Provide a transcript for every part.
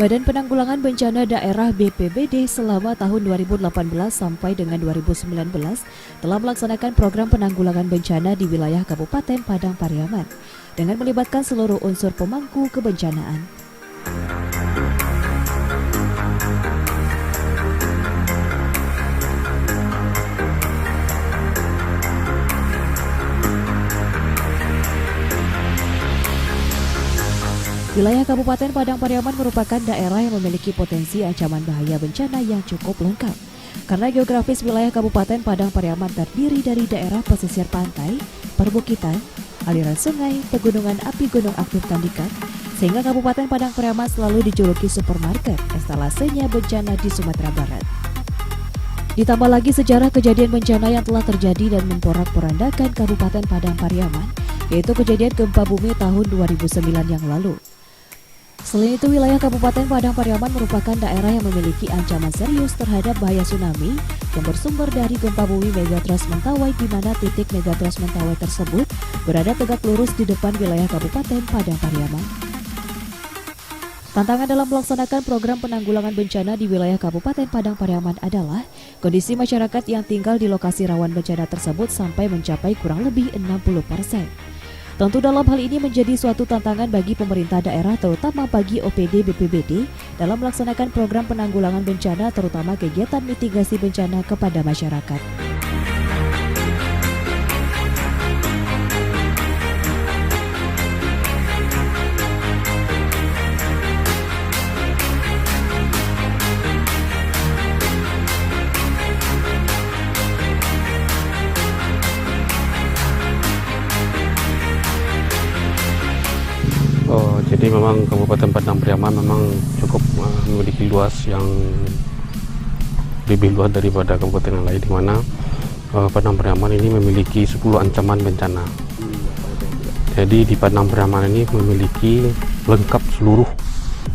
Badan Penanggulangan Bencana Daerah BPBD selama tahun 2018 sampai dengan 2019 telah melaksanakan program penanggulangan bencana di wilayah Kabupaten Padang Pariaman dengan melibatkan seluruh unsur pemangku kebencanaan. Wilayah Kabupaten Padang Pariaman merupakan daerah yang memiliki potensi ancaman bahaya bencana yang cukup lengkap. Karena geografis wilayah Kabupaten Padang Pariaman terdiri dari daerah pesisir pantai, perbukitan, aliran sungai, pegunungan api gunung aktif Tandikat, sehingga Kabupaten Padang Pariaman selalu dijuluki supermarket estalasenya bencana di Sumatera Barat. Ditambah lagi sejarah kejadian bencana yang telah terjadi dan memporak-porandakan Kabupaten Padang Pariaman, yaitu kejadian gempa bumi tahun 2009 yang lalu. Selain itu, wilayah Kabupaten Padang Pariaman merupakan daerah yang memiliki ancaman serius terhadap bahaya tsunami yang bersumber dari gempa bumi Megatrust Mentawai, di mana titik Megatrust Mentawai tersebut berada tegak lurus di depan wilayah Kabupaten Padang Pariaman. Tantangan dalam melaksanakan program penanggulangan bencana di wilayah Kabupaten Padang Pariaman adalah kondisi masyarakat yang tinggal di lokasi rawan bencana tersebut sampai mencapai kurang lebih 60%. Tentu dalam hal ini menjadi suatu tantangan bagi pemerintah daerah, terutama bagi OPD BPBD dalam melaksanakan program penanggulangan bencana, terutama kegiatan mitigasi bencana kepada masyarakat. Jadi memang Kabupaten Padang Pariaman memang cukup memiliki luas yang lebih luas daripada kabupaten yang lain, di mana Padang Pariaman ini memiliki 10 ancaman bencana. Jadi di Padang Pariaman ini memiliki lengkap seluruh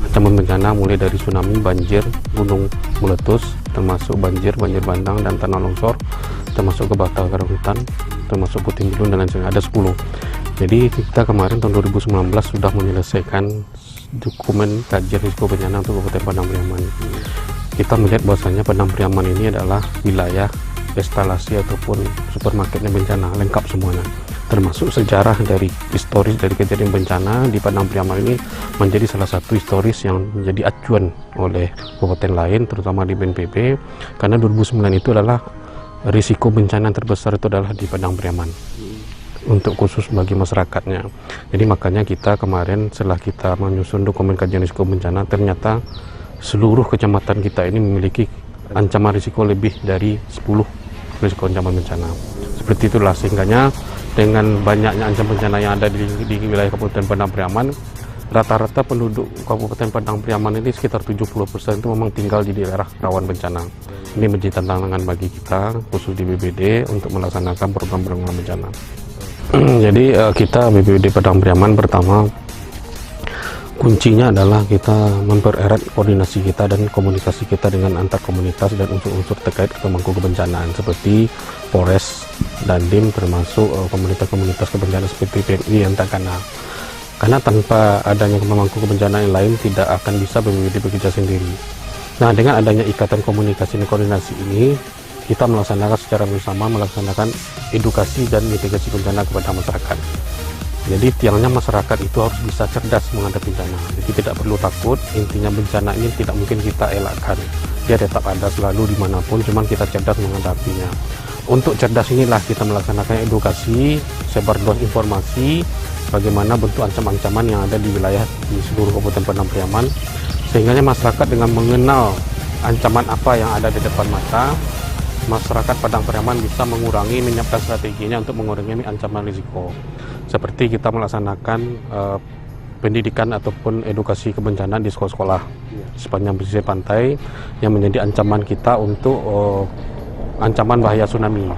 ancaman bencana, mulai dari tsunami, banjir, gunung meletus, termasuk banjir bandang dan tanah longsor, termasuk kebakaran hutan, termasuk puting beliung dan lain sebagainya, ada 10. Jadi kita kemarin tahun 2019 sudah menyelesaikan dokumen kajian risiko bencana untuk Kabupaten Padang Pariaman. Kita melihat bahwasanya Padang Pariaman ini adalah wilayah instalasi ataupun supermarketnya bencana, lengkap semuanya. Termasuk sejarah dari historis dari kejadian bencana di Padang Pariaman ini menjadi salah satu historis yang menjadi acuan oleh kabupaten lain, terutama di BNPB, karena 2009 itu adalah risiko bencana yang terbesar itu adalah di Padang Pariaman untuk khusus bagi masyarakatnya. Jadi makanya kita kemarin setelah kita menyusun dokumen kajian risiko bencana, ternyata seluruh kecamatan kita ini memiliki ancaman risiko lebih dari 10 risiko ancaman bencana. Seperti itulah, sehingganya dengan banyaknya ancaman bencana yang ada di wilayah Kabupaten Padang Pariaman, rata-rata penduduk Kabupaten Padang Pariaman ini sekitar 70% itu memang tinggal di daerah rawan bencana. Ini menjadi tantangan bagi kita khusus di BPBD untuk melaksanakan program penanggulangan bencana. Jadi kita BPBD Padang Pariaman, pertama kuncinya adalah kita mempererat koordinasi kita dan komunikasi kita dengan antar komunitas dan unsur-unsur terkait pemangku kebencanaan seperti Polres, Dandim, termasuk komunitas-komunitas kebencanaan seperti PMI yang tak kenal. Karena tanpa adanya pemangku kebencanaan yang lain tidak akan bisa BPBD bekerja sendiri. Nah, dengan adanya ikatan komunikasi dan koordinasi ini, kita melaksanakan secara bersama, melaksanakan edukasi dan mitigasi bencana kepada masyarakat. Jadi tiangnya masyarakat itu harus bisa cerdas menghadapi bencana. Jadi tidak perlu takut, intinya bencana ini tidak mungkin kita elakkan. Dia tetap ada selalu dimanapun, cuman kita cerdas menghadapinya. Untuk cerdas inilah kita melaksanakan edukasi, sebarluas informasi, bagaimana bentuk ancaman-ancaman yang ada di wilayah di seluruh Kabupaten Padang Pariaman, sehingga masyarakat dengan mengenal ancaman apa yang ada di depan mata, masyarakat Padang Pariaman bisa menyiapkan strateginya untuk mengurangi ancaman risiko. Seperti kita melaksanakan pendidikan ataupun edukasi kebencanaan di sekolah-sekolah sepanjang pesisir pantai yang menjadi ancaman kita untuk ancaman bahaya tsunami.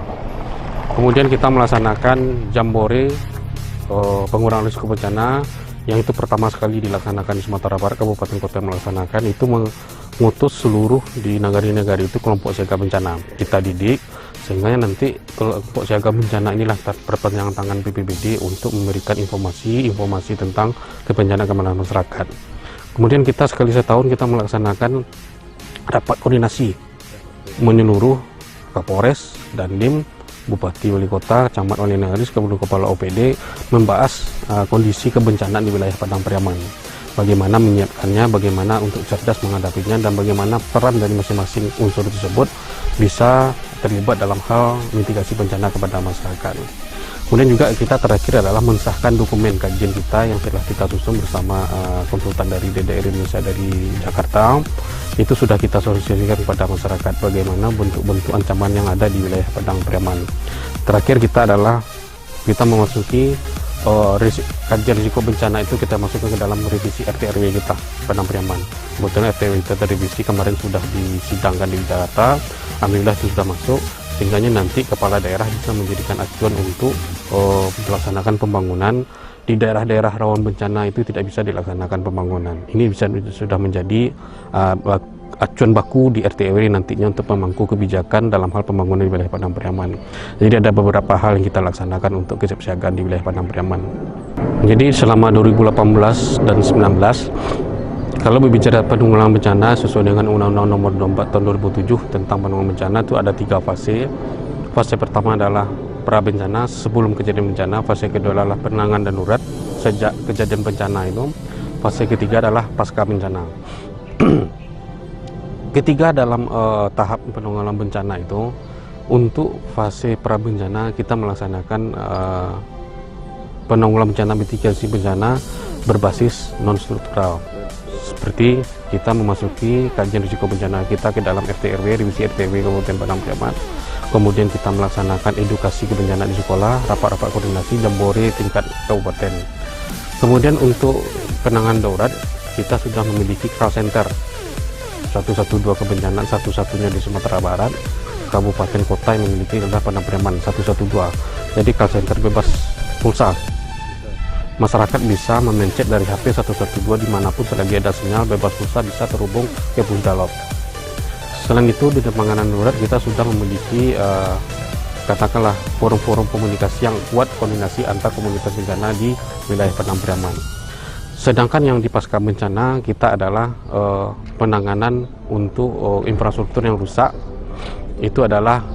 Kemudian kita melaksanakan jambore pengurangan risiko bencana yang itu pertama sekali dilaksanakan di Sumatera Barat, kabupaten kota yang melaksanakan itu mengutus seluruh di negara-negara itu kelompok siaga bencana. Kita didik sehingga nanti kelompok siaga bencana inilah perpanjangan tangan BPBD untuk memberikan informasi tentang kebencanaan keamanan masyarakat. Kemudian kita sekali setahun kita melaksanakan rapat koordinasi menyeluruh Kapolres, Dandim, Bupati, Wali Kota, Camat, Wali Nagris, kemudian Kepala OPD membahas kondisi kebencanaan di wilayah Padang Pariaman. Bagaimana menyiapkannya, bagaimana untuk cerdas menghadapinya, dan bagaimana peran dari masing-masing unsur tersebut bisa terlibat dalam hal mitigasi bencana kepada masyarakat. Kemudian juga kita terakhir adalah mensahkan dokumen kajian kita yang telah kita susun bersama konsultan dari DDR Indonesia dari Jakarta. Itu sudah kita sosialisasikan kepada masyarakat bagaimana bentuk-bentuk ancaman yang ada di wilayah Padang Pariaman. Terakhir kita adalah kita memasuki kajian risiko bencana itu kita masukkan ke dalam revisi RT/RW kita Padang Pariaman. Kebetulan RT/RW kita revisi kemarin sudah disidangkan di Jakarta. Alhamdulillah itu sudah masuk, sehingga nanti kepala daerah bisa menjadikan acuan untuk melaksanakan pembangunan. Di daerah-daerah rawan bencana itu tidak bisa dilaksanakan pembangunan. Ini sudah menjadi acuan baku di RT/RW nantinya untuk memangku kebijakan dalam hal pembangunan di wilayah Padang Pariaman. Jadi ada beberapa hal yang kita laksanakan untuk kesiapsiagaan di wilayah Padang Pariaman. Jadi selama 2018 dan 2019, kalau berbicara penanggulangan bencana sesuai dengan Undang-Undang Nomor 24 Tahun 2007 tentang penanggulangan bencana itu ada 3 fase. Fase pertama adalah pra bencana sebelum kejadian bencana. Fase kedua adalah penanganan darurat sejak kejadian bencana itu. Fase ketiga adalah pasca bencana. Ketiga dalam tahap penanggulangan bencana itu, untuk fase pra bencana kita melaksanakan penanggulangan bencana mitigasi bencana berbasis non struktural. Seperti kita memasuki kajian risiko bencana kita ke dalam RT/RW, revisi RT/RW Kabupaten Padang Pariaman. Kemudian kita melaksanakan edukasi kebencanaan di sekolah, rapat-rapat koordinasi, jambore tingkat kabupaten. Kemudian untuk penanganan darurat, kita sudah memiliki call center 112 kebencanaan, satu-satunya di Sumatera Barat. Kabupaten kota yang memiliki adalah Padang Pariaman 112. Jadi call center bebas pulsa. Masyarakat bisa memencet dari HP 112 dimanapun selagi ada sinyal bebas pulsa, bisa terhubung ke Punjalop. Selain itu di penanganan darurat kita sudah memiliki katakanlah forum-forum komunikasi yang kuat, koordinasi antar komunitas bencana di wilayah Padang Pariaman. Sedangkan yang di pasca bencana kita adalah penanganan untuk infrastruktur yang rusak. Itu adalah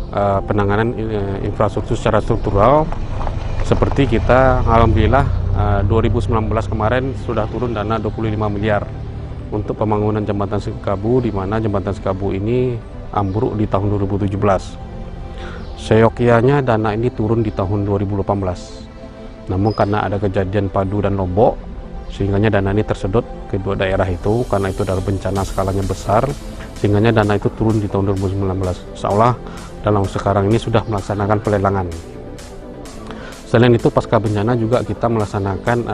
penanganan infrastruktur secara struktural. Seperti kita alhamdulillah 2019 kemarin sudah turun dana 25 miliar untuk pembangunan jembatan Sekabu, di mana jembatan Sekabu ini ambruk di tahun 2017. Seyogyanya dana ini turun di tahun 2018. Namun karena ada kejadian Padu dan Lombok, sehingga dana ini tersedot kedua daerah itu, karena itu adalah bencana skalanya besar, sehingga dana itu turun di tahun 2019. Seolah dalam sekarang ini sudah melaksanakan pelelangan. Selain itu pasca bencana juga kita melaksanakan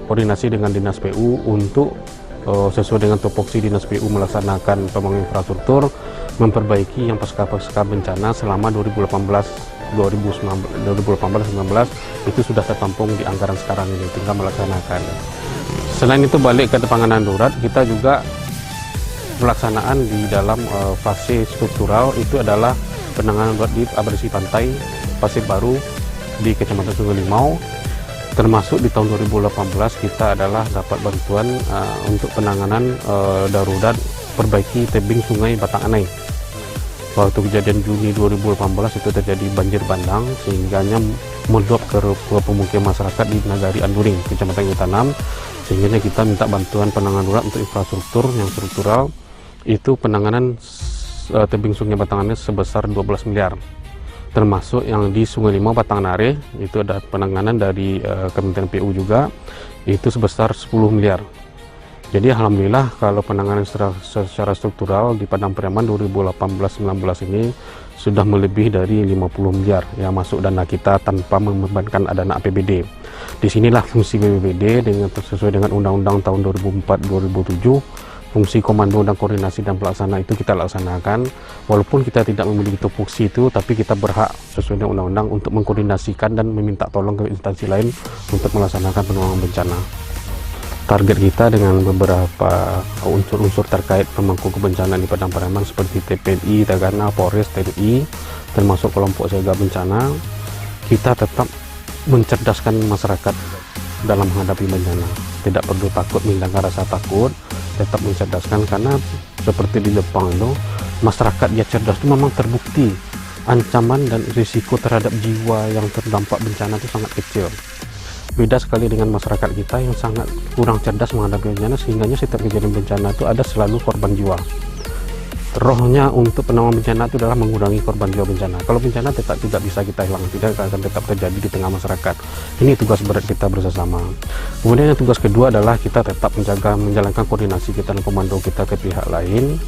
koordinasi dengan Dinas PU untuk sesuai dengan tupoksi Dinas PU melaksanakan pembangunan infrastruktur, memperbaiki yang pasca bencana selama 2018-2019 itu sudah tertampung di anggaran sekarang ini, tinggal melaksanakan. Selain itu balik ke penanganan darurat, kita juga pelaksanaan di dalam fase struktural itu adalah penanganan darurat di abrasi pantai Pasir Baru di Kecamatan Sungai Limau. Termasuk di tahun 2018 kita adalah dapat bantuan untuk penanganan darurat perbaiki tebing sungai Batang Anai. Waktu kejadian Juni 2018 itu terjadi banjir bandang sehingga meluap ke pemukiman masyarakat di Nagari Anduring, Kecamatan Utanam, sehingga kita minta bantuan penanganan darurat untuk infrastruktur yang struktural. Itu penanganan tebing sungai Batang Anai sebesar 12 miliar. Termasuk yang di Sungai Limau Batang Nare itu ada penanganan dari Kementerian PU juga, itu sebesar 10 miliar. Jadi alhamdulillah kalau penanganan secara struktural di Padang Pariaman 2018-19 ini sudah melebihi dari 50 miliar yang masuk dana kita tanpa membebankan dana APBD. Disinilah fungsi BPBD dengan sesuai dengan Undang-Undang tahun 2004-2007. Fungsi komando dan koordinasi dan pelaksana itu kita laksanakan. Walaupun kita tidak memiliki tupoksi itu, tapi kita berhak sesuai dengan undang-undang untuk mengkoordinasikan dan meminta tolong ke instansi lain untuk melaksanakan penanggulangan bencana. Target kita dengan beberapa unsur-unsur terkait pemangku kebencanaan di Padang Pariaman seperti TPNI, Tagana, Polres, TNI, termasuk kelompok siaga bencana, kita tetap mencerdaskan masyarakat dalam menghadapi bencana. Tidak perlu takut, menghilangkan rasa takut. tetap mencerdaskan, karena seperti di Jepang itu masyarakat dia cerdas itu memang terbukti ancaman dan risiko terhadap jiwa yang terdampak bencana itu sangat kecil. Beda sekali dengan masyarakat kita yang sangat kurang cerdas menghadapi bencana, sehingga setiap kejadian bencana itu ada selalu korban jiwa. Rohnya untuk penanggulangan bencana itu adalah mengurangi korban jiwa bencana. Kalau bencana tetap tidak bisa kita hilang, tidak akan tetap terjadi di tengah masyarakat. Ini tugas berat kita bersama. Kemudian yang tugas kedua adalah kita tetap menjalankan koordinasi kita dan komando kita ke pihak lain,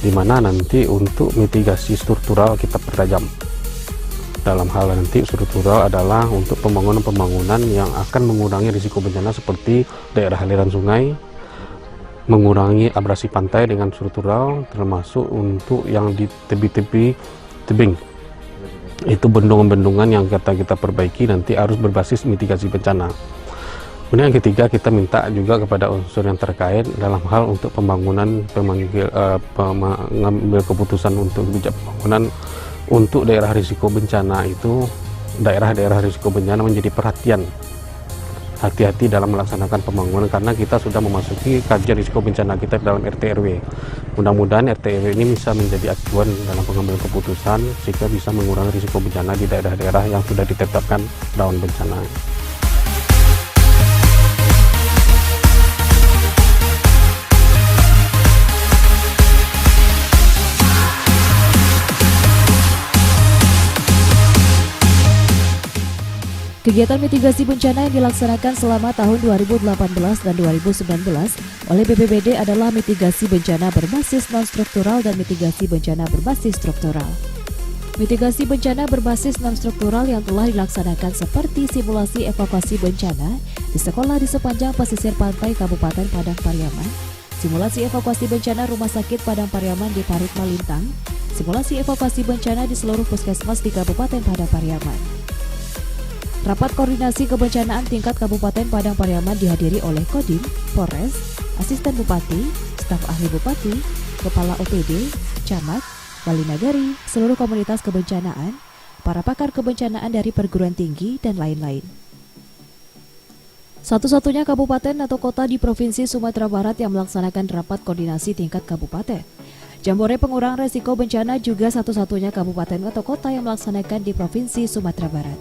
di mana nanti untuk mitigasi struktural kita pertajam. Dalam hal nanti struktural adalah untuk pembangunan yang akan mengurangi risiko bencana seperti daerah aliran sungai, mengurangi abrasi pantai dengan struktural, termasuk untuk yang di tepi-tepi tebing. Itu bendungan-bendungan yang kita perbaiki nanti harus berbasis mitigasi bencana. Kemudian yang ketiga, kita minta juga kepada unsur yang terkait dalam hal untuk pengambil keputusan untuk kebijakan pembangunan untuk daerah risiko bencana itu, daerah-daerah risiko bencana menjadi perhatian. Hati-hati dalam melaksanakan pembangunan, karena kita sudah memasuki kajian risiko bencana kita dalam RT/RW. Mudah-mudahan RT/RW ini bisa menjadi acuan dalam pengambilan keputusan sehingga bisa mengurangi risiko bencana di daerah-daerah yang sudah ditetapkan rawan bencana. Kegiatan mitigasi bencana yang dilaksanakan selama tahun 2018 dan 2019 oleh BPBD adalah mitigasi bencana berbasis non-struktural dan mitigasi bencana berbasis struktural. Mitigasi bencana berbasis non-struktural yang telah dilaksanakan seperti simulasi evakuasi bencana di sekolah di sepanjang pesisir pantai Kabupaten Padang Pariaman, simulasi evakuasi bencana Rumah Sakit Padang Pariaman di Parut Malintang, simulasi evakuasi bencana di seluruh puskesmas di Kabupaten Padang Pariaman. Rapat koordinasi kebencanaan tingkat Kabupaten Padang Pariaman dihadiri oleh Kodim, Polres, Asisten Bupati, staf ahli Bupati, Kepala OPD, Camat, Wali Nagari, seluruh komunitas kebencanaan, para pakar kebencanaan dari perguruan tinggi, dan lain-lain. Satu-satunya kabupaten atau kota di Provinsi Sumatera Barat yang melaksanakan rapat koordinasi tingkat kabupaten. Jambore pengurang resiko bencana juga satu-satunya kabupaten atau kota yang melaksanakan di Provinsi Sumatera Barat.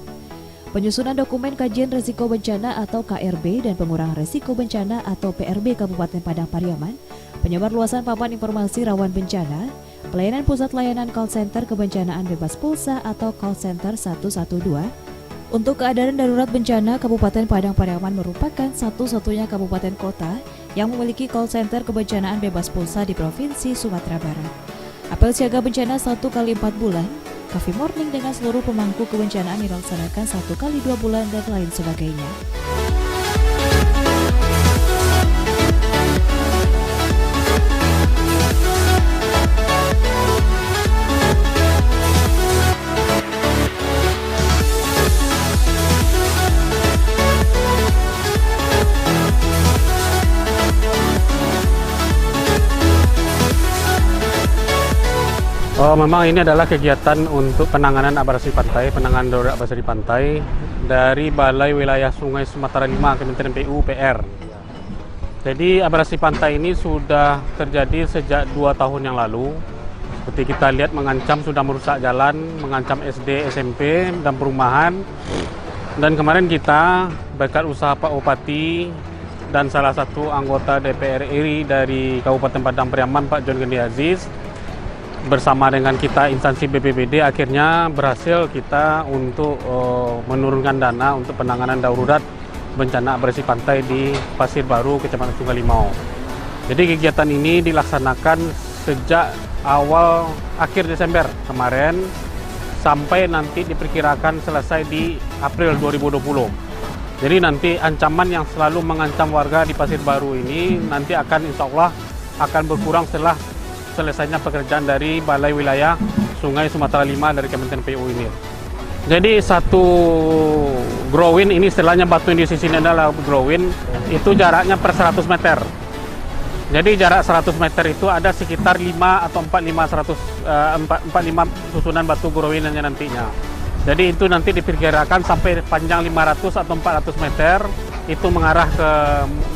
Penyusunan dokumen kajian risiko bencana atau KRB dan pengurangan risiko bencana atau PRB Kabupaten Padang Pariaman, penyebar luasan papan informasi rawan bencana, pelayanan pusat layanan call center kebencanaan bebas pulsa atau call center 112. Untuk keadaan darurat bencana, Kabupaten Padang Pariaman merupakan satu-satunya kabupaten kota yang memiliki call center kebencanaan bebas pulsa di Provinsi Sumatera Barat. Apel siaga bencana 1 kali 4 bulan, Coffee Morning dengan seluruh pemangku kebencanaan dilaksanakan 1 kali 2 bulan, dan lain sebagainya. Memang ini adalah kegiatan untuk penanganan abrasi pantai, penanganan darurat abrasi di pantai dari Balai Wilayah Sungai Sumatera 5 Kementerian PUPR. Jadi abrasi pantai ini sudah terjadi sejak 2 tahun yang lalu. Seperti kita lihat, mengancam sudah merusak jalan, mengancam SD, SMP, dan perumahan. Dan kemarin kita berkat usaha Pak Bupati dan salah satu anggota DPR RI dari Kabupaten Padang Pariaman, Pak John Gendi Aziz, bersama dengan kita instansi BPBD akhirnya berhasil kita untuk menurunkan dana untuk penanganan darurat bencana abrasi pantai di Pasir Baru, Kecamatan Sungai Limau. Jadi kegiatan ini dilaksanakan sejak akhir Desember kemarin sampai nanti diperkirakan selesai di April 2020. Jadi nanti ancaman yang selalu mengancam warga di Pasir Baru ini nanti akan insya Allah akan berkurang setelah selesainya pekerjaan dari Balai Wilayah Sungai Sumatera 5 dari Kementerian PU ini. Jadi satu growin ini, istilahnya batu yang di sini adalah growin, itu jaraknya per 100 meter. Jadi jarak 100 meter itu ada sekitar 5 atau 45 susunan batu growinannya nantinya. Jadi itu nanti diperkirakan sampai panjang 500 atau 400 meter, itu mengarah ke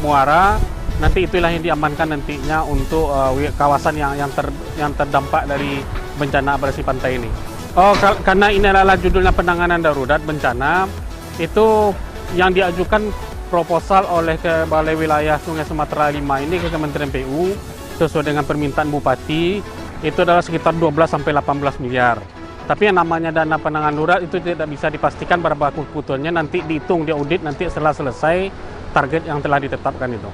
muara. nanti itulah yang diamankan nantinya untuk kawasan yang terdampak dari bencana abrasi pantai ini. Karena ini adalah judulnya penanganan darurat bencana, itu yang diajukan proposal oleh ke Balai Wilayah Sungai Sumatera 5 ini ke Kementerian PU sesuai dengan permintaan Bupati, itu adalah sekitar 12-18 miliar. Tapi yang namanya dana penanganan darurat itu tidak bisa dipastikan berapa kebutuhannya, nanti dihitung, diaudit nanti setelah selesai target yang telah ditetapkan itu.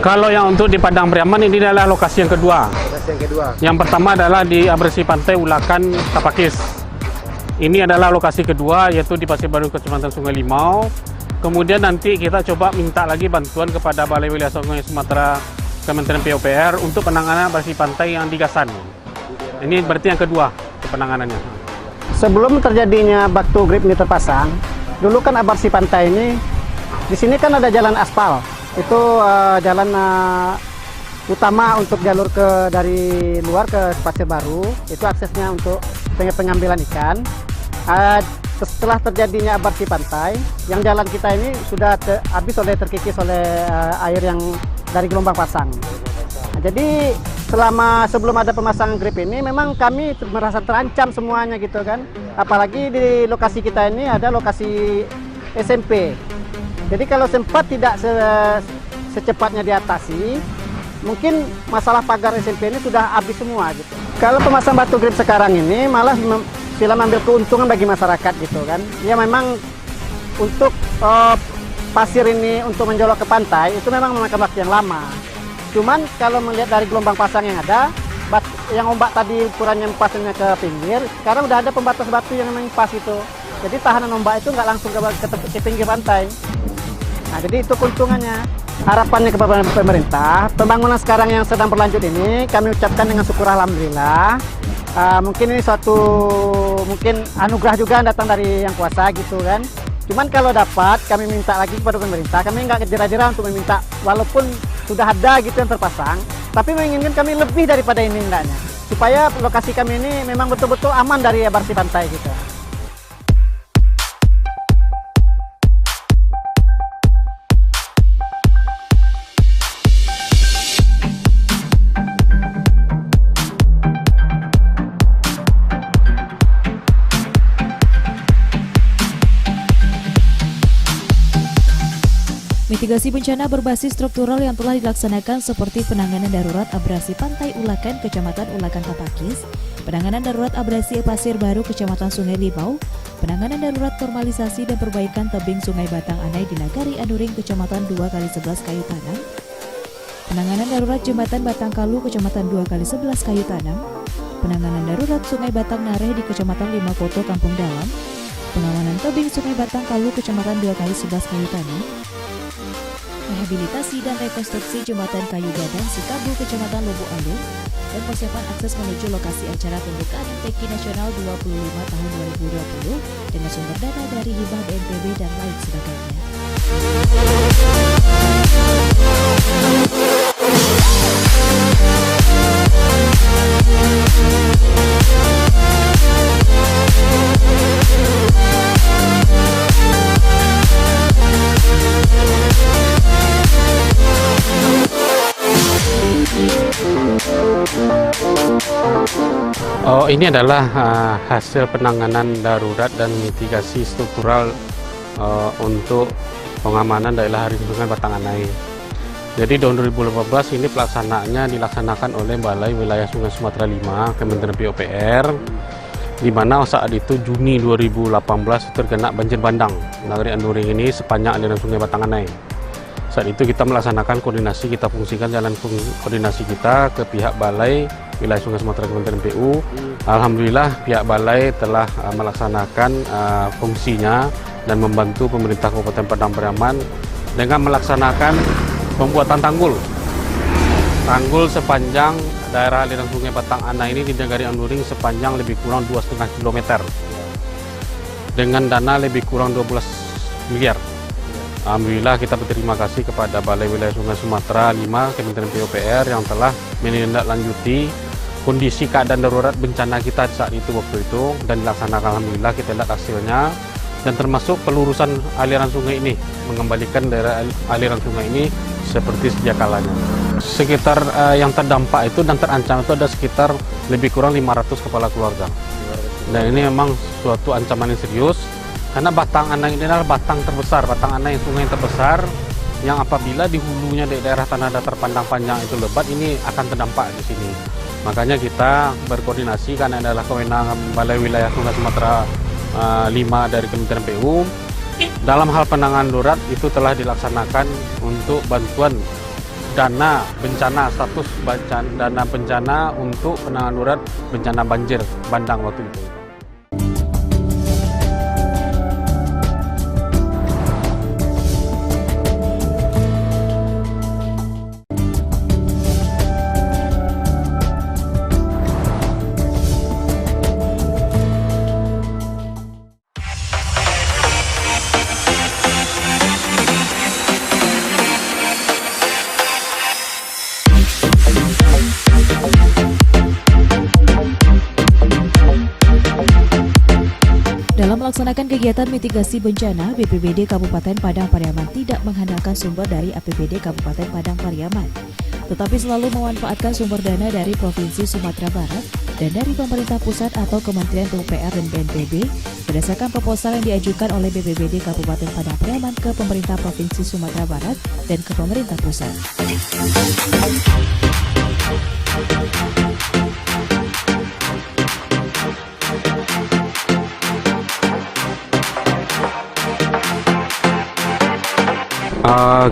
Kalau yang untuk di Padang Pariaman ini adalah lokasi yang kedua. Yang pertama adalah di abrasi pantai Ulakan Tapakis. Ini adalah lokasi kedua, yaitu di Pasir Baru Kecamatan Sungai Limau. Kemudian nanti kita coba minta lagi bantuan kepada Balai Wilayah Sungai Sumatera Kementerian PUPR untuk penanganan abrasi pantai yang di Gasan. Ini berarti yang kedua penanganannya. Sebelum terjadinya batu grip ini terpasang, dulu kan abrasi pantai ini, di sini kan ada jalan aspal. Itu jalan utama untuk jalur dari luar ke Pasir Baru, itu aksesnya untuk pengambilan ikan. Setelah terjadinya abrasi pantai, yang jalan kita ini sudah terkikis oleh air yang dari gelombang pasang. Nah, jadi sebelum ada pemasangan grip ini, memang kami merasa terancam semuanya gitu kan. Apalagi di lokasi kita ini ada lokasi SMP. Jadi kalau sempat tidak secepatnya diatasi, mungkin masalah pagar SMP ini sudah habis semua gitu. Kalau pemasang batu grip sekarang ini malah sila ambil keuntungan bagi masyarakat gitu kan. Ya memang untuk pasir ini untuk menjolok ke pantai itu memang memakan waktu yang lama. Cuman kalau melihat dari gelombang pasang yang ada, yang ombak tadi ukurannya pasirnya ke pinggir, sekarang udah ada pembatas batu yang memang pas itu. Jadi tahanan ombak itu nggak langsung ke pinggir pantai. Nah, jadi itu keuntungannya. Harapannya kepada pemerintah, pembangunan sekarang yang sedang berlanjut ini kami ucapkan dengan syukur alhamdulillah. Mungkin ini suatu anugerah juga datang dari yang kuasa gitu kan. Cuman kalau dapat kami minta lagi kepada pemerintah, kami nggak jera-jera untuk meminta walaupun sudah ada gitu yang terpasang, tapi menginginkan kami lebih daripada ini enggaknya, supaya lokasi kami ini memang betul-betul aman dari abrasi pantai gitu. Mitigasi bencana berbasis struktural yang telah dilaksanakan seperti penanganan darurat abrasi pantai Ulakan Kecamatan Ulakan Tapakis, penanganan darurat abrasi Pasir Baru Kecamatan Sungai Limau, penanganan darurat normalisasi dan perbaikan tebing Sungai Batang Anai di Nagari Anuring Kecamatan 2x11 Kayu Tanam, penanganan darurat Jembatan Batang Kalu Kecamatan 2x11 Kayu Tanam, penanganan darurat Sungai Batang Nareh di Kecamatan 5 Koto Kampung Dalam, pengamanan tebing Sungai Batang Kalu Kecamatan 2x11 Kayu Tanam, rehabilitasi dan rekonstruksi Jembatan Kayu Gadang Sikabu Kecamatan Lobo Alung, dan persiapan akses menuju lokasi acara pembukaan MTQ Nasional 25 tahun 2020 dengan sumber dana dari hibah BNPB dan lain sebagainya. Ini adalah hasil penanganan darurat dan mitigasi struktural untuk pengamanan daerah Sungai Batang Anai. Jadi tahun 2018 ini pelaksanaannya dilaksanakan oleh Balai Wilayah Sungai Sumatera 5 Kementerian PUPR, di mana saat itu Juni 2018 terkena banjir bandang Nagari Anuring ini sepanjang aliran Sungai Batang Anai. Saat itu kita melaksanakan koordinasi, kita fungsikan jalan koordinasi kita ke pihak Balai Wilayah Sungai Sumatera Kementerian PU. Alhamdulillah pihak Balai telah melaksanakan fungsinya dan membantu pemerintah Kabupaten Padang Pariaman dengan melaksanakan pembuatan tanggul sepanjang daerah aliran Sungai Batang Anai ini di Nagari Anuring sepanjang lebih kurang 2,5 km dengan dana lebih kurang 12 miliar. Alhamdulillah kita berterima kasih kepada Balai Wilayah Sungai Sumatera 5 Kementerian PUPR yang telah menindaklanjuti kondisi keadaan darurat bencana kita saat itu waktu itu dan dilaksanakan. Alhamdulillah kita lihat hasilnya dan termasuk pelurusan aliran sungai ini, mengembalikan daerah aliran sungai ini seperti sedia kalanya. Sekitar yang terdampak itu dan terancam itu ada sekitar lebih kurang 500 kepala keluarga. Dan ini memang suatu ancaman yang serius, karena Batang Anai ini adalah batang terbesar, Batang Anai sungai yang terbesar, yang apabila di hulunya di daerah tanah datar pandang panjang itu lebat, ini akan terdampak di sini. Makanya kita berkoordinasi, karena adalah kewenangan Balai Wilayah Sungai Sumatera 5 dari Kementerian PU. Dalam hal penanganan darurat itu telah dilaksanakan untuk bantuan dana bencana, status dana bencana untuk penanganan darurat bencana banjir bandang waktu itu. Dalam melaksanakan kegiatan mitigasi bencana, BPBD Kabupaten Padang Pariaman tidak mengandalkan sumber dari APBD Kabupaten Padang Pariaman, tetapi selalu memanfaatkan sumber dana dari Provinsi Sumatera Barat dan dari pemerintah pusat atau Kementerian PUPR dan BNPB berdasarkan proposal yang diajukan oleh BPBD Kabupaten Padang Pariaman ke pemerintah Provinsi Sumatera Barat dan ke pemerintah pusat.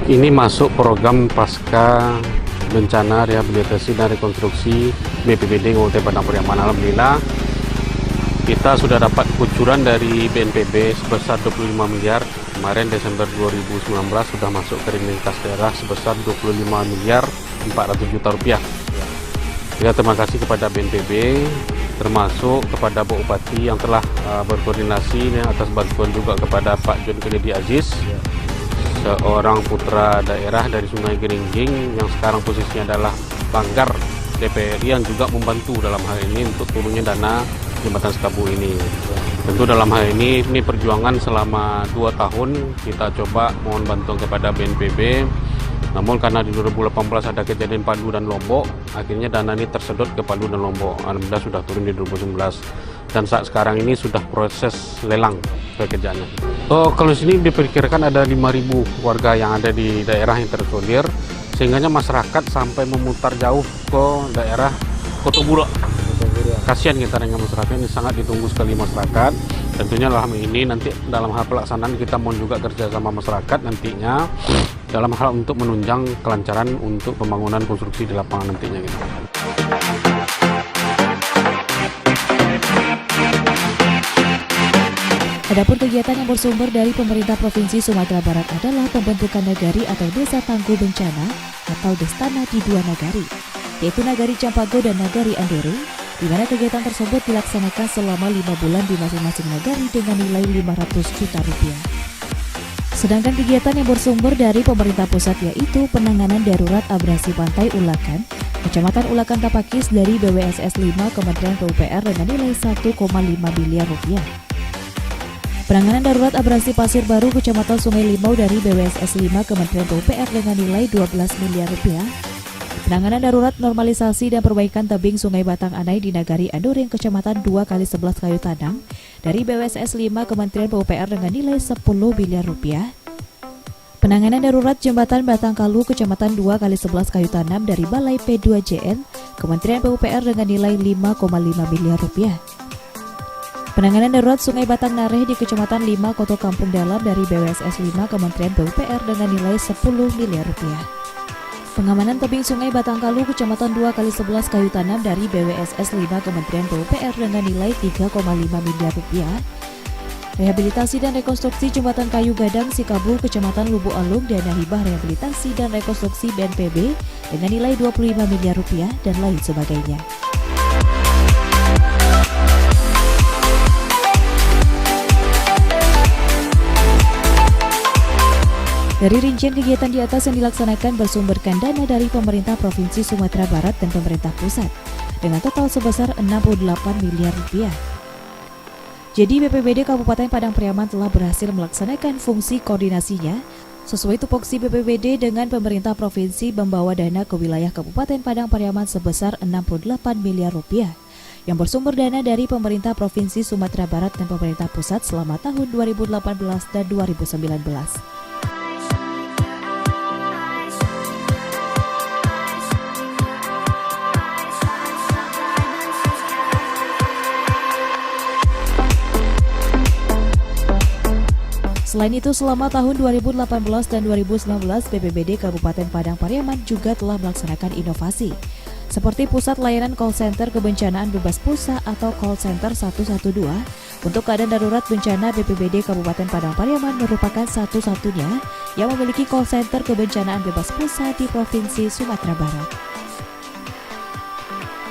Ini masuk program pasca bencana rehabilitasi dan rekonstruksi BPBD Kabupaten Padang Pariaman. Alhamdulillah kita sudah dapat kucuran dari BNPB sebesar 25 miliar. Kemarin Desember 2019 sudah masuk ke rekening kas daerah sebesar 25 miliar 400 juta rupiah. Ya, terima kasih kepada BNPB, termasuk kepada Pak Bupati yang telah berkoordinasi atas bantuan juga kepada Pak John Kennedy Aziz, seorang putra daerah dari Sungai Geringging yang sekarang posisinya adalah banggar DPRI, yang juga membantu dalam hal ini untuk turunnya dana jembatan Sekabu ini. Tentu dalam hal ini perjuangan selama 2 tahun kita coba mohon bantuan kepada BNPB, namun karena di 2018 ada kejadian Palu dan Lombok, akhirnya dana ini tersedot ke Palu dan Lombok. Alhamdulillah sudah turun di 2019 dan saat sekarang ini sudah proses lelang pekerjaannya. Kalau sini diperkirakan ada 5.000 warga yang ada di daerah yang terisolir, sehingga masyarakat sampai memutar jauh ke daerah Kota Bura. Kasihan kita dengan masyarakat ini, sangat ditunggu sekali masyarakat. Tentunya dalam ini nanti dalam hal pelaksanaan kita mohon juga kerja sama masyarakat nantinya dalam hal untuk menunjang kelancaran untuk pembangunan konstruksi di lapangan nantinya gitu. Adapun kegiatan yang bersumber dari pemerintah Provinsi Sumatera Barat adalah pembentukan nagari atau desa tangguh bencana atau Destana di 2 nagari, yaitu Nagari Campago dan Nagari Andore, di mana kegiatan tersebut dilaksanakan selama 5 bulan di masing-masing nagari dengan nilai 500 juta rupiah. Sedangkan kegiatan yang bersumber dari pemerintah pusat yaitu penanganan darurat abrasi pantai Ulakan, Kecamatan Ulakan Tapakis dari BWSS 5 Kementerian PUPR dengan nilai 1,5 miliar rupiah. Penanganan darurat abrasi Pasir Baru Kecamatan Sungai Limau dari BWSS 5 Kementerian PUPR dengan nilai 12 miliar rupiah. Penanganan darurat normalisasi dan perbaikan tebing Sungai Batang Anai di Nagari Andoring Kecamatan 2x11 Kayu Tanam dari BWSS 5 Kementerian PUPR dengan nilai 10 miliar rupiah. Penanganan darurat Jembatan Batang Kalu Kecamatan 2x11 Kayu Tanam dari Balai P2JN Kementerian PUPR dengan nilai 5,5 miliar rupiah. Penanganan darurat Sungai Batang Nareh di Kecamatan 5 Koto Kampung Dalam dari BWSS 5 Kementerian PUPR dengan nilai 10 miliar rupiah. Pengamanan tebing Sungai Batang Kalu Kecamatan 2x11 Kayu Tanam dari BWSS 5 Kementerian PUPR dengan nilai 3,5 miliar rupiah. Rehabilitasi dan rekonstruksi Jembatan Kayu Gadang Sikabu Kecamatan Lubuk Alung dana hibah rehabilitasi dan rekonstruksi BNPB dengan nilai 25 miliar rupiah dan lain sebagainya. Dari rincian kegiatan di atas yang dilaksanakan bersumberkan dana dari pemerintah Provinsi Sumatera Barat dan pemerintah pusat dengan total sebesar 68 miliar rupiah. Jadi BPBD Kabupaten Padang Pariaman telah berhasil melaksanakan fungsi koordinasinya sesuai tupoksi BPBD dengan pemerintah provinsi membawa dana ke wilayah Kabupaten Padang Pariaman sebesar 68 miliar rupiah yang bersumber dana dari pemerintah Provinsi Sumatera Barat dan pemerintah pusat selama tahun 2018 dan 2019. Selain itu, selama tahun 2018 dan 2019, BPBD Kabupaten Padang Pariaman juga telah melaksanakan inovasi, seperti Pusat Layanan Call Center Kebencanaan Bebas Pulsa atau Call Center 112. Untuk keadaan darurat bencana, BPBD Kabupaten Padang Pariaman merupakan satu-satunya yang memiliki call center kebencanaan bebas pulsa di Provinsi Sumatera Barat.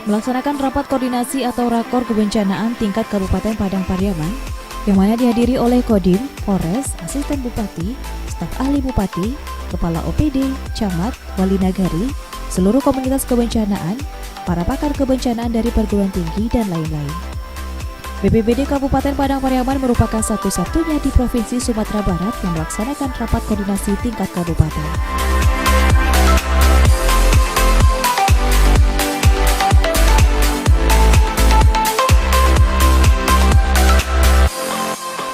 Melaksanakan rapat koordinasi atau rakor kebencanaan tingkat Kabupaten Padang Pariaman, yang mana dihadiri oleh Kodim, Polres, Asisten Bupati, staf ahli Bupati, Kepala OPD, Camat, Wali Nagari, seluruh komunitas kebencanaan, para pakar kebencanaan dari perguruan tinggi, dan lain-lain. BPBD Kabupaten Padang Pariaman merupakan satu-satunya di Provinsi Sumatera Barat yang melaksanakan rapat koordinasi tingkat kabupaten.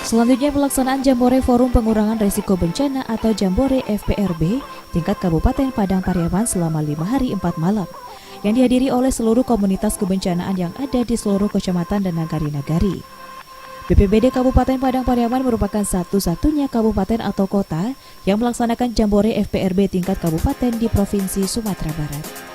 Selanjutnya, pelaksanaan Jambore Forum Pengurangan Risiko Bencana atau Jambore FPRB tingkat Kabupaten Padang Pariaman selama 5 hari 4 malam yang dihadiri oleh seluruh komunitas kebencanaan yang ada di seluruh kecamatan dan nagari-nagari. BPBD Kabupaten Padang Pariaman merupakan satu-satunya kabupaten atau kota yang melaksanakan Jambore FPRB tingkat kabupaten di Provinsi Sumatera Barat.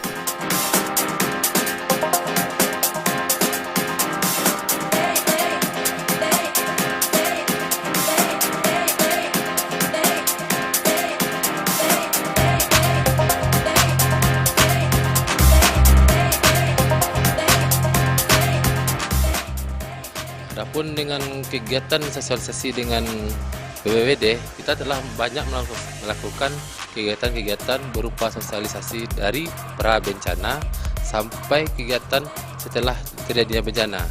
Adapun dengan kegiatan sosialisasi dengan BPBD, kita telah banyak melakukan kegiatan-kegiatan berupa sosialisasi dari pra bencana sampai kegiatan setelah terjadinya bencana.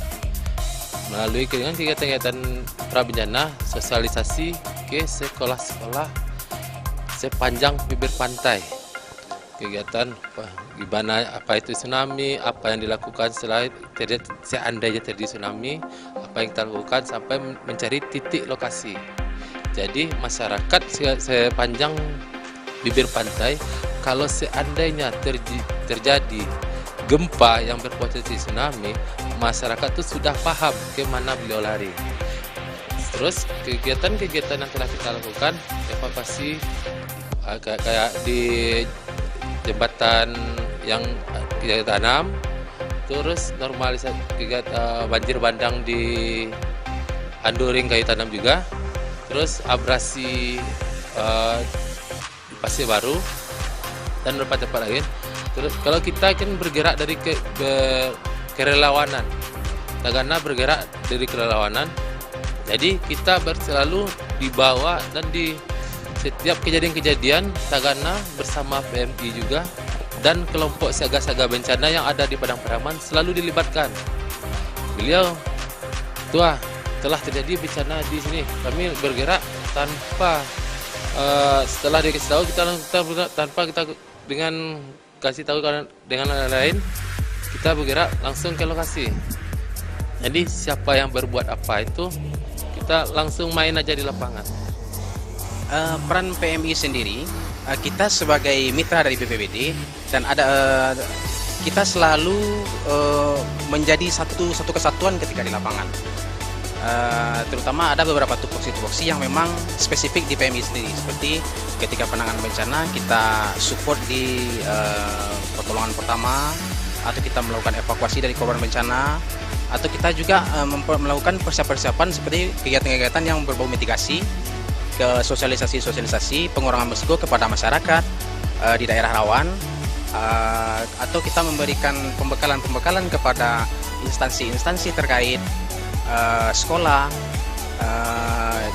Melalui kegiatan-kegiatan pra bencana, sosialisasi ke sekolah-sekolah sepanjang bibir pantai. Kegiatan gimana, apa itu tsunami, apa yang dilakukan seandainya terjadi tsunami, apa yang kita lakukan sampai mencari titik lokasi. Jadi masyarakat sepanjang bibir pantai, kalau seandainya terjadi gempa yang berpotensi tsunami, masyarakat itu sudah paham ke mana beliau lari. Terus kegiatan-kegiatan yang telah kita lakukan, evakuasi kayak di jembatan yang kita tanam, terus normalisasi banjir bandang di Andoring kayu tanam juga, terus abrasi Pasir Baru dan beberapa tempat lain. Terus kalau kita kan bergerak dari kerelawanan, Tagana bergerak dari kerelawanan, jadi kita selalu dibawa dan di setiap kejadian-kejadian Tagana bersama PMI juga dan kelompok siaga-siaga bencana yang ada di Padang Pariaman selalu dilibatkan. Beliau, tua telah terjadi bencana di sini, kami bergerak tanpa setelah dikasih tahu kita tanpa kita dengan kasih tahu dengan lain, kita bergerak langsung ke lokasi. Jadi siapa yang berbuat apa itu kita langsung main aja di lapangan. Peran PMI sendiri, kita sebagai mitra dari BPBD dan kita selalu menjadi satu kesatuan ketika di lapangan. Terutama ada beberapa tupoksi yang memang spesifik di PMI sendiri, seperti ketika penanganan bencana kita support di pertolongan pertama, atau kita melakukan evakuasi dari korban bencana, atau kita juga melakukan persiapan seperti kegiatan-kegiatan yang berbau mitigasi, ke sosialisasi pengurangan risiko kepada masyarakat di daerah rawan, atau kita memberikan pembekalan kepada instansi-instansi terkait sekolah,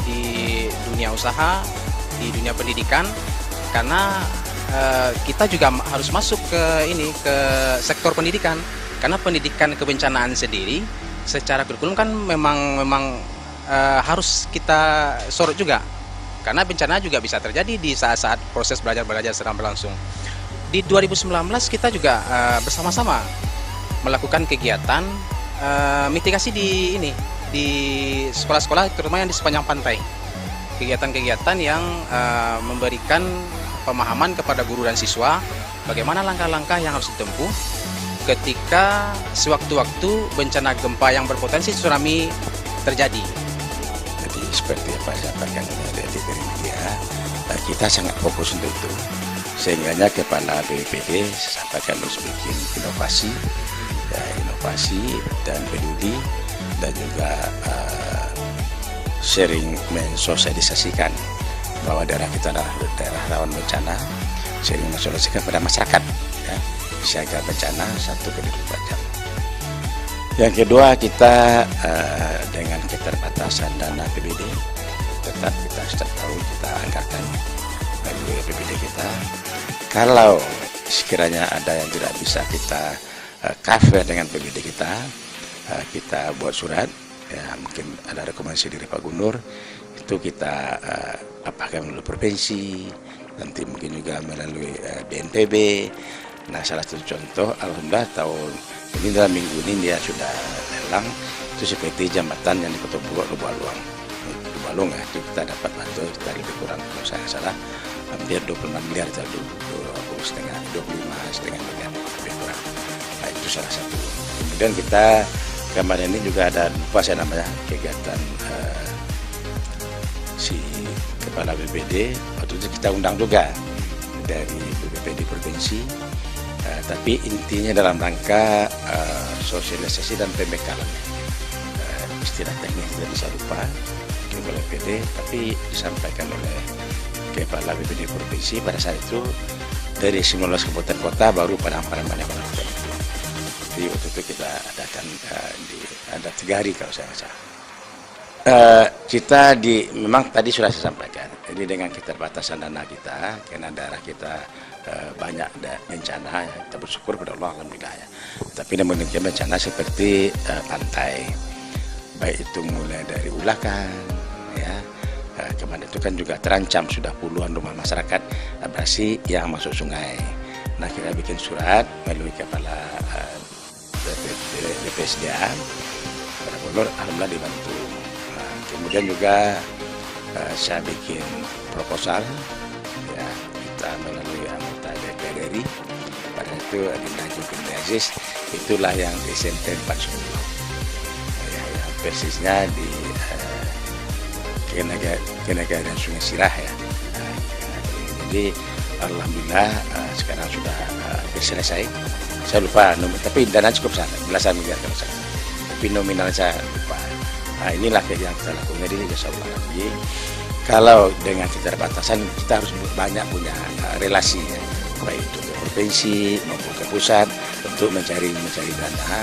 di dunia usaha, di dunia pendidikan, karena kita juga harus masuk ke sektor pendidikan, karena pendidikan kebencanaan sendiri secara kurikulum kan memang harus kita sorot juga, karena bencana juga bisa terjadi di saat-saat proses belajar sedang berlangsung. Di 2019 kita juga bersama-sama melakukan kegiatan mitigasi di sekolah-sekolah, terutama yang di sepanjang pantai. Kegiatan-kegiatan yang memberikan pemahaman kepada guru dan siswa bagaimana langkah-langkah yang harus ditempuh ketika sewaktu-waktu bencana gempa yang berpotensi tsunami terjadi. Jadi seperti apa yang disampaikan oleh dari media, kita sangat fokus untuk itu. Sehingganya Kepala BPBD sampaikan harus bikin inovasi dan peduli, dan juga sharing, mensosialisasikan bahwa daerah kita adalah daerah rawan bencana, sharing mensosialisasikan pada masyarakat, ya, siaga bencana 1x24 jam. Yang kedua, kita dengan keterbatasan dana APBD, tetap kita setiap tahun kita anggarkan melalui APBD kita. Kalau sekiranya ada yang tidak bisa kita cover dengan APBD kita buat surat, ya, mungkin ada rekomendasi dari Pak Gubernur, itu kita apakah melalui provinsi, nanti mungkin juga melalui BNPB. Nah, salah satu contoh, alhamdulillah tahun ini dalam minggu ini dia sudah lelang, itu seperti jembatan yang di Kota Bogor Lubalung, ya, itu kita dapat bantu, kita lebih kurang kalau saya salah hampir 26 miliar atau 25,5 miliar lebih kurang. Nah, itu salah satu. Kemudian kita kemarin ini juga ada namanya kegiatan si Kepala BPD, waktu itu kita undang juga dari BPD provinsi, tapi intinya dalam rangka sosialisasi dan pembekalan. Istilah teknis tidak bisa lupa Kepala BPD, tapi disampaikan oleh Kepala BPD provinsi pada saat itu dari 19 kabupaten kota baru Padang-Pariaman yang melakukan itu. Jadi waktu itu kita adakan ada 3 hari kalau saya rasa. Kita memang tadi sudah saya sampaikan, jadi dengan keterbatasan dana kita, karena daerah kita banyak bencana, kita bersyukur pada Allah alhamdulillah, ya. Tapi namun bencana seperti pantai, baik itu mulai dari Ulakan, ya, kemarin itu kan juga terancam, sudah puluhan rumah masyarakat abrasi yang masuk sungai. Nah, kita bikin surat melalui Kepala BPSDA pada Bogor, alhamdulillah dibantu. Kemudian juga saya bikin proposal, ya, kita melalui anggota DPR RI, pada itu Adinda Julkiandi Aziz, itulah yang di SMP 40, ya, yang persisnya di Kenegara Sungai Sirah, ya. Jadi alhamdulillah sekarang sudah selesai. Saya lupa, tapi dana cukup sana, belasan miliar kalau saya, tapi nominal saya lupa. Nah, inilah yang kita lakukan. Jadi insyaallah lagi, kalau dengan keterbatasan kita harus banyak punya relasi, ya, baik itu ke provinsi maupun ke pusat untuk mencari dana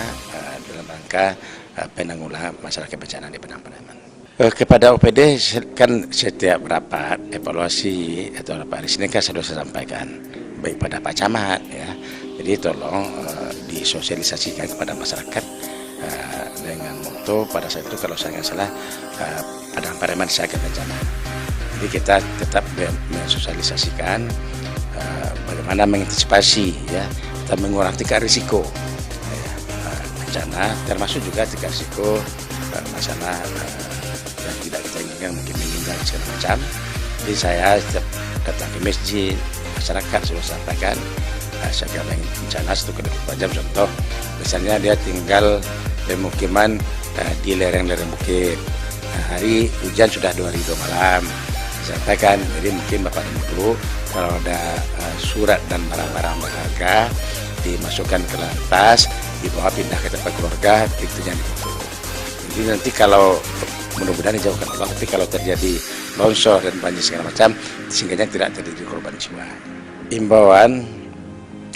dalam rangka penanggulangan masyarakat bencana di Padang-Pariaman. Kepada OPD kan setiap rapat evaluasi atau rapat di sini kan sudah saya sampaikan baik pada Pak Camat, ya. Jadi tolong disosialisasikan kepada masyarakat dengan moto pada saat itu kalau saya nggak salah Padang-Pariaman siaga bencana. Jadi kita tetap mensosialisasikan bagaimana mengantisipasi, ya, kita mengurangi tingkat risiko, ya, bencana, termasuk juga tingkat risiko masalah yang tidak kita inginkan, mungkin meninggal segala macam. Jadi saya setiap datang ke masjid, masyarakat sudah sampaikan siaga bencana 1x24 jam. Contoh, misalnya dia tinggal pemukiman di lereng-lereng bukit. Nah, hari hujan sudah 2 hari 2 malam. Sampaikan, jadi mungkin Bapak dan Ibu kalau ada surat dan barang-barang berharga dimasukkan ke lantas, dibawa pindah ke tempat keluarga, itu jangan ditutup. Jadi nanti kalau mudah-mudahan dijauhkan Allah, tapi kalau terjadi longsor dan banjir segala macam, sehingga tidak terjadi korban jiwa. Imbauan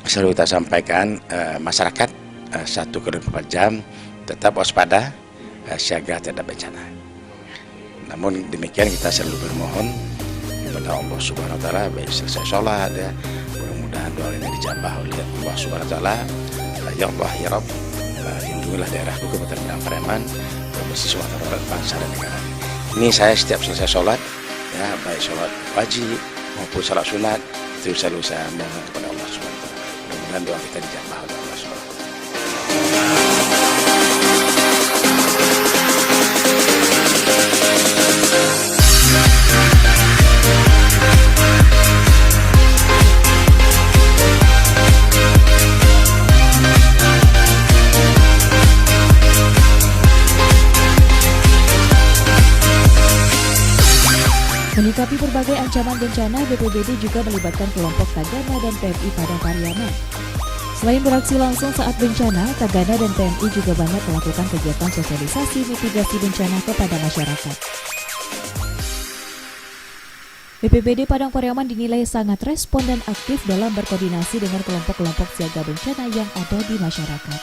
selalu kita sampaikan, masyarakat 1x24 jam tetap waspada, siaga terhadap bencana. Namun demikian kita selalu bermohon kepada Allah Subhanahu Wa Taala, baik selesai sholat, ya, mudah-mudahan doa ini dijabah oleh Allah Subhanahu Wa Taala. Ya Allah ya Rabb, lindungilah daerahku Kabupaten Padang-Pariaman, mesti Sumatera Barat bangsa dan negara. Ini saya setiap selesai sholat, ya baik sholat wajib maupun sholat sunat, itu selalu saya mohon kepada Allah SWT. Mudah-mudahan doa kita dijabah oleh Allah SWT. Menyikapi berbagai ancaman bencana, BPBD juga melibatkan kelompok Tagana dan PMI Padang Pariaman. Selain beraksi langsung saat bencana, Tagana dan PMI juga banyak melakukan kegiatan sosialisasi mitigasi bencana kepada masyarakat. BPBD Padang Pariaman dinilai sangat respon dan aktif dalam berkoordinasi dengan kelompok-kelompok siaga bencana yang ada di masyarakat.